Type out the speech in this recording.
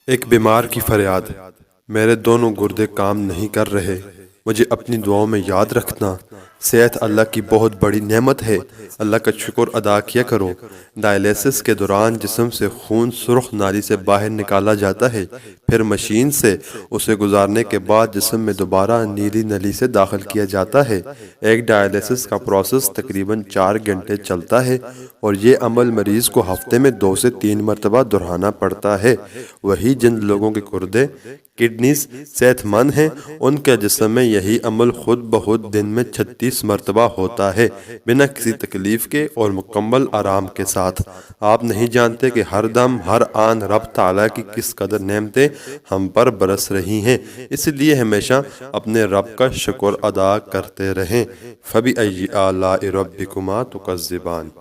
एक बीमार की फरियाद। मेरे दोनों गुर्दे काम नहीं कर रहे। मुझे अपनी दुआओं में याद रखना। सेहत अल्लाह की बहुत बड़ी नेमत है। अल्लाह का शुक्र अदा किया करो। डायलिसिस के दौरान जिस्म से खून सुर्ख नाली से बाहर निकाला जाता है, फिर मशीन से उसे गुजारने के बाद जिस्म में दोबारा नीली नली से दाखिल किया जाता है। एक डायलिसिस का प्रोसेस तकरीबन 4 घंटे चलता है और ये अमल मरीज को हफ्ते में 2 से 3 मरतबा दोहराना पड़ता है। वही जिन लोगों के गुर्दे किडनीज सेहतमंद हैं, उनके जिस्म में यही अमल खुद ब खुद दिन में 36 मरतबा होता है, बिना किसी तकलीफ के और मुकम्मल आराम के साथ। आप नहीं जानते कि हर दम हर आन रब ताला की किस कदर नेमतें हम पर बरस रही हैं। इसलिए हमेशा अपने रब का शुक्र अदा करते रहें। फबी अय्यि आलाइ रब्बिकुमा तुकज़्ज़िबान।